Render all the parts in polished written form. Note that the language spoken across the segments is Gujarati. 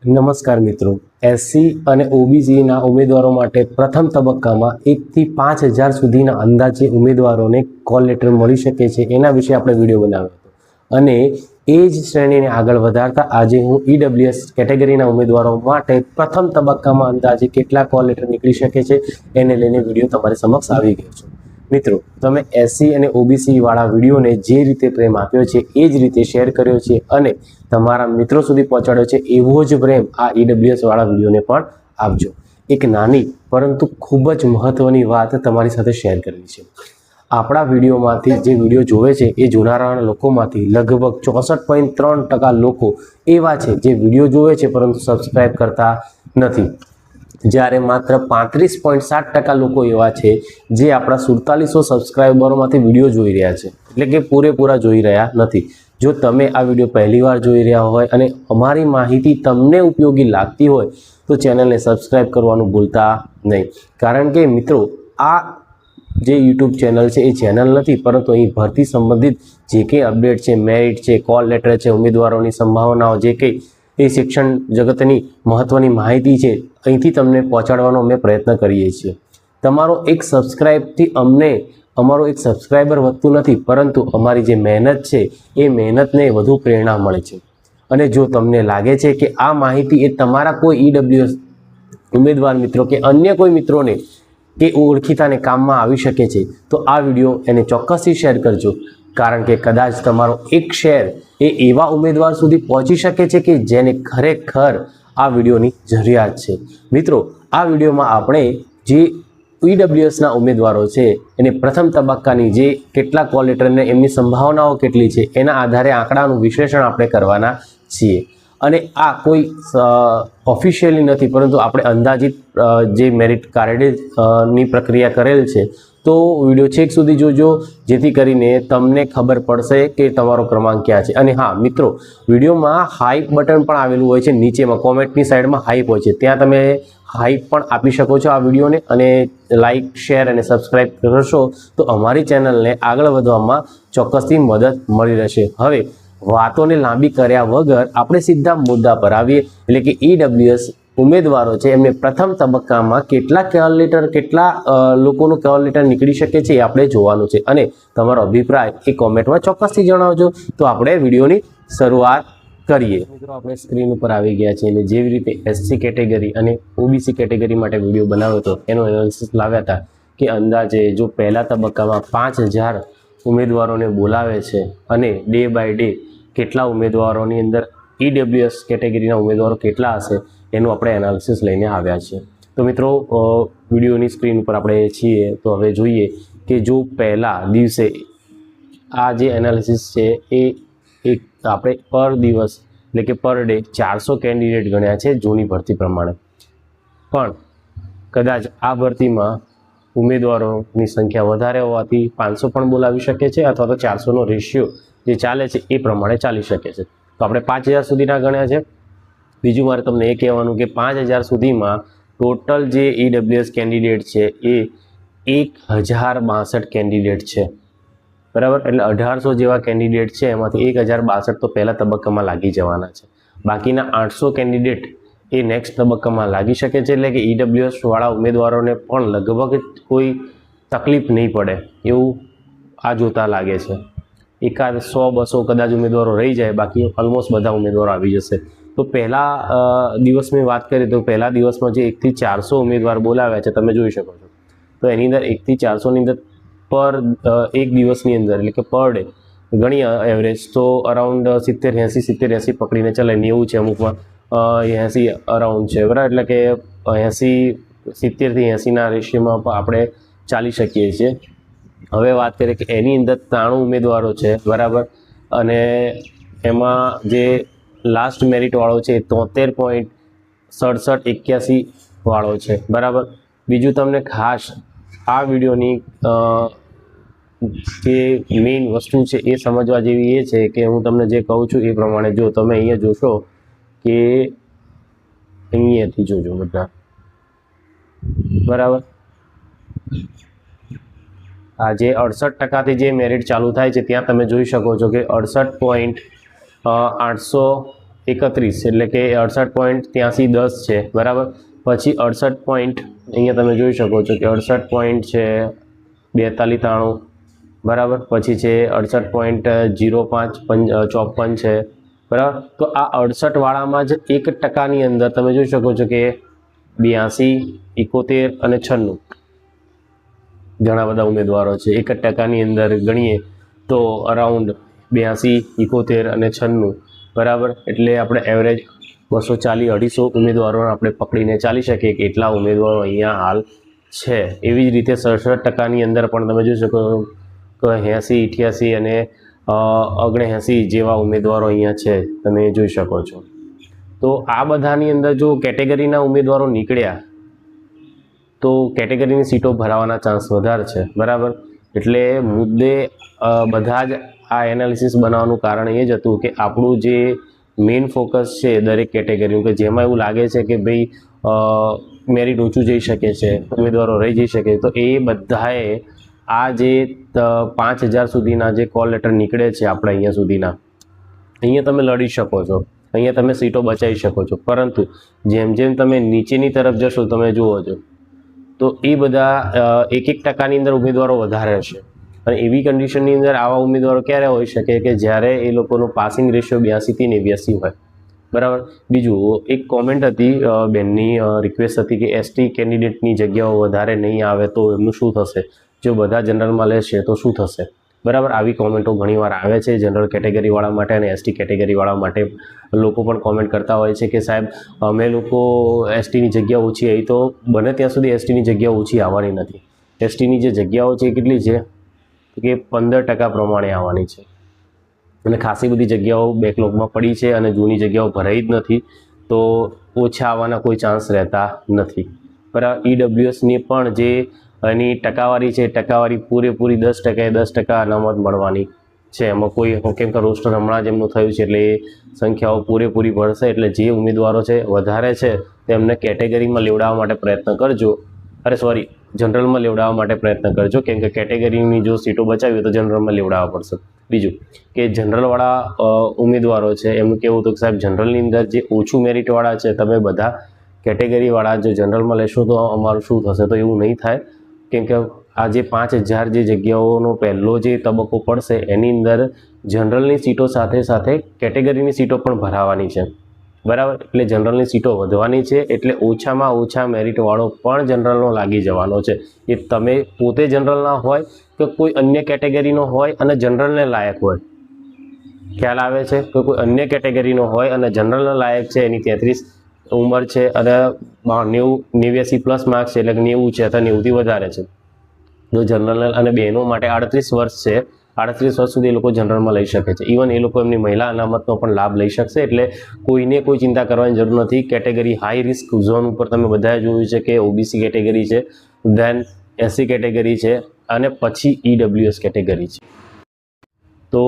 નમસ્કાર મિત્રો, એસસી અને ઓબીસીના ઉમેદવારો માટે પ્રથમ તબક્કામાં 1 થી 5000 સુધીના અંદાજે ઉમેદવારોને કોલ લેટર મળી શકે છે એના વિશે આપણે વિડીયો બનાવ્યો હતો અને એ જ શ્રેણીને આગળ વધારતા આજે હું ઈડબ્લ્યુએસ કેટેગરીના ઉમેદવારો માટે પ્રથમ તબક્કામાં અંદાજે કેટલા કોલ લેટર નીકળી શકે છે એને લઈને વિડીયો તમારી સમક્ષ આવી ગયો છે। મિત્રો, તમે એસસી અને ઓબીસી વાળા વિડીયોને જે રીતે પ્રેમ આપ્યો છે એ જ રીતે શેર કર્યો છે અને તમારા મિત્રો સુધી પહોંચાડ્યો છે એવો જ પ્રેમ આ ઈડબ્લ્યુએસ વાળા વિડીયોને પણ આપજો। એક નાની પરંતુ ખૂબ જ મહત્વની વાત તમારી સાથે શેર કરવી છે। આપણા વિડીયોમાંથી જે વિડીયો જોવે છે એ જોનારા લોકોમાંથી લગભગ 64.3% લોકો એવા છે જે વિડીયો જોવે છે પરંતુ સબસ્ક્રાઇબ કરતા નથી, જ્યારે માત્ર 35.7% લોકો એવા છે જે આપણા 4700 સબસ્ક્રાઇબરોમાંથી વિડીયો જોઈ રહ્યા છે, એટલે કે પૂરેપૂરા જોઈ રહ્યા નથી। જો તમે આ વિડીયો પહેલીવાર જોઈ રહ્યા હોય અને અમારી માહિતી તમને ઉપયોગી લાગતી હોય તો ચેનલને સબસ્ક્રાઇબ કરવાનું ભૂલતા નહીં, કારણ કે મિત્રો આ જે યુટ્યુબ ચેનલ છે એ ચેનલ નથી, પરંતુ અહીં ભરતી સંબંધિત જે કંઈ અપડેટ છે, મેરિટ છે, કોલ લેટર છે, ઉમેદવારોની સંભાવનાઓ, જે કંઈ એ શિક્ષણ જગતની મહત્ત્વની માહિતી છે અહીંથી તમને પહોંચાડવાનો અમે પ્રયત્ન કરીએ છીએ। તમારો એક સબસ્ક્રાઇબથી અમને અમારો એક સબસ્ક્રાઇબર વધતું નથી, પરંતુ અમારી જે મહેનત છે એ મહેનતને વધુ પ્રેરણા મળે છે। અને જો તમને લાગે છે કે આ માહિતી એ તમારા કોઈ ઈડબ્લ્યુએસ ઉમેદવાર મિત્રો કે અન્ય કોઈ મિત્રોને કે ઓળખીતાને કામમાં આવી શકે છે તો આ વિડીયો એને ચોક્કસથી શેર કરજો, કારણ કે કદાચ તમારો એક શેર એ એવા ઉમેદવાર સુધી પહોંચી શકે છે કે જેને ખરેખર આ વિડીયોની જરૂરિયાત છે। મિત્રો, આ વિડીયોમાં આપણે જે ઈડબ્લ્યુએસના ઉમેદવારો છે એને પ્રથમ તબક્કાની જે કેટલા કોલ લેટરને એમની સંભાવનાઓ કેટલી છે એના આધારે આંકડાનું વિશ્લેષણ આપણે કરવાના છીએ। અને આ કોઈ ઓફિશિયલી નથી, પરંતુ આપણે અંદાજિત જે મેરિટ કાર્ડની પ્રક્રિયા કરેલ છે, તો વિડીયો છેક સુધી જોજો જેથી કરીને તમને ખબર પડશે કે તમારો ક્રમાંક ક્યાં છે। અને હા મિત્રો, વિડીયોમાં હાઈપ બટન પણ આવેલું હોય છે, નીચેમાં કોમેન્ટની સાઈડમાં હાઈપ હોય છે, ત્યાં તમે હાઈપ પણ આપી શકો છો આ વિડીયોને, અને લાઇક, શેર અને સબસ્ક્રાઈબ કરશો તો અમારી ચેનલને આગળ વધવામાં ચોક્કસથી મદદ મળી રહેશે। હવે વાતોને લાંબી કર્યા વગર આપણે સીધા મુદ્દા પર આવીએ, એટલે કે ઈડબ્લ્યુએસ ઉમેદવારો છે એમને પ્રથમ તબક્કામાં કેટલા કોલ લેટર, કેટલા લોકોનું કોલ લેટર નીકળી શકે છે એ આપણે જોવાનું છે, અને તમારો અભિપ્રાય એ કોમેન્ટમાં ચોક્કસથી જણાવજો। તો આપણે વિડીયોની શરૂઆત કરીએ। મિત્રો, આપણે સ્ક્રીન ઉપર આવી ગયા છીએ અને જેવી રીતે એસસી કેટેગરી અને ઓબીસી કેટેગરી માટે વિડીયો બનાવ્યો હતો એનો એનાલિસિસ લાવ્યા હતા કે અંદાજે જો પહેલા તબક્કામાં 5000 ઉમેદવારોને બોલાવે છે અને ડે બાય ડે કેટલા ઉમેદવારોની અંદર ઈડબ્લ્યુએસ કેટેગરીના ઉમેદવારો કેટલા હશે એનું આપણે એનાલિસિસ લઈને આવ્યા છીએ। તો મિત્રો, વિડીયોની સ્ક્રીન ઉપર આપણે છીએ, તો હવે જોઈએ કે જો પહેલા દિવસે આ જે એનાલિસિસ છે એ એક આપણે પર દિવસ એટલે કે પર ડે 400 કેન્ડિડેટ ગણ્યા છે જૂની ભરતી પ્રમાણે, પણ કદાચ આ ભરતીમાં ઉમેદવારોની સંખ્યા વધારે હોવાથી 500 પણ બોલાવી શકે છે, અથવા તો 400નો રેશિયો જે ચાલે છે એ પ્રમાણે ચાલી શકે છે। તો આપણે 5000 સુધીના ગણ્યા છે। બીજું મારે તમને એ કહેવાનું કે 5000 સુધીમાં ટોટલ જે ઈડબ્લ્યુએસ કેન્ડિડેટ છે એ 1062 કેન્ડિડેટ છે, બરાબર। એટલે 1800 જેવા કેન્ડિડેટ છે, એમાંથી 1062 તો પહેલા તબક્કામાં લાગી જવાના છે, બાકીના 800 કેન્ડિડેટ એ નેક્સ્ટ તબક્કામાં લાગી શકે છે। એટલે કે ઈડબ્લ્યુએસ વાળા ઉમેદવારોને પણ લગભગ કોઈ તકલીફ નહીં પડે એવું આ જોતા લાગે છે। એકાદ 100-200 કદાચ ઉમેદવારો રહી જાય, બાકી ઓલમોસ્ટ બધા ઉમેદવારો આવી જશે। તો પહેલા દિવસની વાત કરીએ તો પહેલા દિવસમાં જે 1 થી 400 ઉમેદવાર બોલાવ્યા છે તમે જોઈ શકો છો, તો એની અંદર 1 થી 400ની અંદર પર એક દિવસની અંદર એટલે કે પર ડે ગણી એવરેજ તો અરાઉન્ડ 70-80 પકડીને ચાલે, 90 છે અમુકમાં, 80 અરાઉન્ડ છે, બરાબર। એટલે કે 70 થી 80ના રેશિયોમાં આપણે ચાલી શકીએ છીએ। હવે વાત કરીએ કે એની અંદર 93 ઉમેદવારો છે, બરાબર, અને એમાં જે લાસ્ટ મેરિટવાળો છે 73.6781 વાળો છે, બરાબર। બીજું તમને ખાસ આ વિડીયોની જે મેઇન વસ્તુ છે એ સમજવા જેવી એ છે કે હું તમને જે કહું છું એ પ્રમાણે જો તમે અહીંયા જોશો કે અહીંયાથી જોજો બધા, બરાબર। આ જે 68%થી જે મેરિટ ચાલુ થાય છે ત્યાં તમે જોઈ શકો છો કે 68.800 68 એટલે કે 68.8310 છે બરાબર। પછી 68 પોઈન્ટ અહીંયા તમે જોઈ શકો છો કે 68 પોઈન્ટ છે 4293 બરાબર। પછી છે 68.0554 છે બરાબર। તો આ 68 વાળામાં જ 1% અંદર તમે જોઈ શકો છો કે 82, 71 અને 96 ઘણા બધા ઉમેદવારો છે। 1% અંદર ગણીએ તો અરાઉન્ડ 82, 71 અને 96 બરાબર। એટલે આપણે એવરેજ 240-250 ઉમેદવારોને આપણે પકડીને ચાલી શકીએ કે એટલા ઉમેદવારો અહીંયા હાલ છે। એવી જ રીતે 67% અંદર પણ તમે જોઈ શકો કે 80, 88 અને 79 જેવા ઉમેદવારો અહીંયા છે તમે જોઈ શકો છો। તો આ બધાની અંદર જો કેટેગરીના ઉમેદવારો નીકળ્યા તો કેટેગરીની સીટો ભરાવાના ચાન્સ વધારે છે બરાબર। એટલે મુદ્દે બધા જ આ એનાલિસિસ બનાવવાનું કારણ એ જ હતું કે આપણું જે મેઇન ફોકસ છે દરેક કેટેગરીનું કે જેમાં એવું લાગે છે કે ભાઈ મેરિટ ઓછું જઈ શકે છે, ઉમેદવારો રહી જઈ શકે, તો એ બધાએ આ જે 5000 સુધીના જે કોલ લેટર નીકળે છે આપણે અહીંયા સુધીના, અહીંયા તમે લડી શકો છો, અહીંયા તમે સીટો બચાવી શકો છો। પરંતુ જેમ જેમ તમે નીચેની તરફ જશો તમે જુઓ છો તો એ બધા 1% અંદર ઉમેદવારો વધારે હશે। અને એવી કન્ડિશનની અંદર આવા ઉમેદવારો ક્યારે હોઈ શકે કે જ્યારે એ લોકોનો પાસિંગ રેશિયો 82 થી 89 હોય બરાબર। બીજું એક કોમેન્ટ હતી બેનની રિક્વેસ્ટ હતી કે એસટી કેન્ડિડેટની જગ્યાઓ વધારે નહીં આવે તો એમનું શું થશે, જો બધા જનરલમાં લેશે તો શું થશે બરાબર। આવી કોમેન્ટો ઘણીવાર આવે છે જનરલ કેટેગરીવાળા માટે અને એસટી કેટેગરીવાળા માટે। લોકો પણ કોમેન્ટ કરતા હોય છે કે સાહેબ અમે લોકો એસટીની જગ્યા ઓછી આવી, તો બને ત્યાં સુધી એસટીની જગ્યા ઓછી આવવાની નથી। એસટીની જે જગ્યાઓ છે કેટલી છે કે 15% પ્રમાણે આવવાની છે અને ખાસી બધી જગ્યાઓ બેકલોગમાં પડી છે અને જૂની જગ્યાઓ ભરાઈ જ નથી, તો ઓછા આવવાના કોઈ ચાન્સ રહેતા નથી બરાબર। ઈડબ્લ્યુએસની પણ જે એની ટકાવારી છે ટકાવારી પૂરેપૂરી 10% અનામત મળવાની છે। એમાં કોઈ કેમ કે રોસ્ટર હમણાં જ એમનું થયું છે એટલે એ સંખ્યાઓ પૂરેપૂરી ભરશે। એટલે જે ઉમેદવારો છે વધારે છે તેમને કેટેગરીમાં લેવડાવવા માટે પ્રયત્ન કરજો, જનરલમાં લેવડાવવા માટે પ્રયત્ન કરજો, કેમ કે કેટેગરીની જો સીટો બચાવી તો જનરલમાં લેવડાવવા પડશે। બીજું કે જનરલવાળા ઉમેદવારો છે એમનું કેવું હતું કે સાહેબ જનરલની અંદર જે ઓછું મેરિટવાળા છે તમે બધા કેટેગરીવાળા જો જનરલમાં લેશો તો અમારું શું થશે, તો એવું નહીં થાય, કેમ કે આ જે 5000 જે જગ્યાઓનો પહેલો જે તબક્કો પડશે એની અંદર જનરલની સીટો સાથે સાથે કેટેગરીની સીટો પણ ભરાવાની છે બરાબર। એટલે જનરલની સીટો વધવાની છે એટલે ઓછામાં ઓછા મેરિટવાળો પણ જનરલનો લાગી જવાનો છે। એ તમે પોતે જનરલના હોય કે કોઈ અન્ય કેટેગરીનો હોય અને જનરલને લાયક હોય, ખ્યાલ આવે છે કે કોઈ અન્ય કેટેગરીનો હોય અને જનરલને લાયક છે, એની 33 ઉંમર છે અને 89+ માર્ક્સ છે એટલે 90 છે અથવા 90થી વધારે છે, જો જનરલ અને બહેનો માટે 38 વર્ષ છે, 38 વર્ષ સુધી એ લોકો જનરલમાં લઈ શકે છે। ઇવન એ લોકો એમની મહિલા અનામતનો પણ લાભ લઈ શકશે। એટલે કોઈને કોઈ ચિંતા કરવાની જરૂર નથી। કેટેગરી હાઈ રિસ્ક ઝોન ઉપર તમે બધાએ જોયું છે કે ઓબીસી કેટેગરી છે, ધેન એસસી કેટેગરી છે અને પછી ઈડબ્લ્યુએસ કેટેગરી છે। તો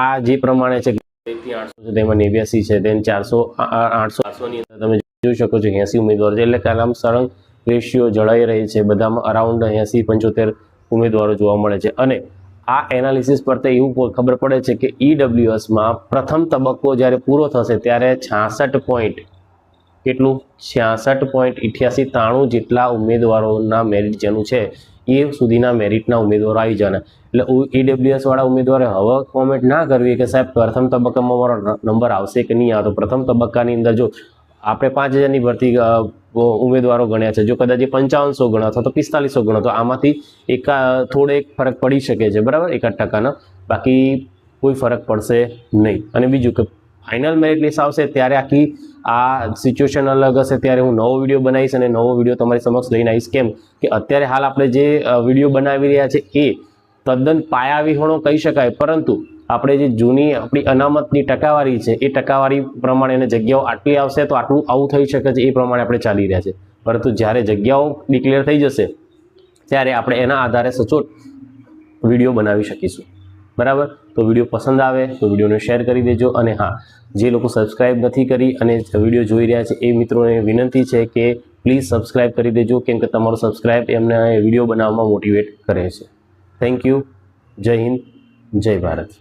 આ જે પ્રમાણે છે 1 થી 800 છે તેમાં 89 છે, ધેન 800ની અંદર તમે જોઈ શકો છો 80 ઉમેદવારો છે, એટલે કાલામ સળંગ રેશિયો જળાઈ રહી છે, બધામાં અરાઉન્ડ 80-75 ઉમેદવારો જોવા મળે છે। અને આ એનાલિસિસ પરથી એવું ખબર પડે છે કે ઈડબ્લ્યુએસમાં પ્રથમ તબક્કો જ્યારે પૂરો થશે ત્યારે 66.93 જેટલા ઉમેદવારોના મેરિટ જેનું છે એ સુધીના મેરિટના ઉમેદવારો આવી જવાના। એટલે ઈડબ્લ્યુએસ વાળા ઉમેદવારે હવે કોમેન્ટ ના કરવી કે સાહેબ પ્રથમ તબક્કામાં મારો નંબર આવશે કે નહીં આવતો। પ્રથમ તબક્કાની અંદર જો આપણે 5000ની ભરતી ઉમેદવારો ગણ્યા છે, જો કદાચ 5500 ગણો અથવા તો 4500 ગણો તો આમાંથી થોડો એક ફરક પડી શકે છે બરાબર, 1% બાકી કોઈ ફરક પડશે નહીં। અને બીજું કે ફાઇનલ મેરિટ લિસ્ટ આવશે ત્યારે આખી આ સિચ્યુએશન અલગ હશે, ત્યારે હું નવો વિડીયો બનાવીશ અને નવો વિડીયો તમારી સમક્ષ લઈને આવીશ। કેમ કે અત્યારે હાલ આપણે જે વિડીયો બનાવી રહ્યા છે એ તદ્દન પાયાવિહોણો કહી શકાય, પરંતુ આપણે જે જૂની આપણી અનામતની ટકાવારી છે એ ટકાવારી પ્રમાણે જગ્યાઓ આટલી આવશે તો આટલું આવું થઈ શકે છે એ પ્રમાણે આપણે ચાલી રહ્યા છે। પરંતુ જ્યારે જગ્યાઓ ડિક્લેર થઈ જશે ત્યારે આપણે એના આધારે સચોટ વિડીયો બનાવી શકીશું બરાબર। તો વિડીયો પસંદ આવે તો વિડીયોને શેર કરી દેજો। અને હા, જે લોકો સબસ્ક્રાઇબ નથી કરી અને વિડીયો જોઈ રહ્યા છે એ મિત્રોને વિનંતી છે કે પ્લીઝ સબસ્ક્રાઇબ કરી દેજો, કેમ કે તમારો સબસ્ક્રાઇબ એમને વિડીયો બનાવવામાં મોટિવેટ કરે છે। Thank you. જય હિન્દ, જય ભારત।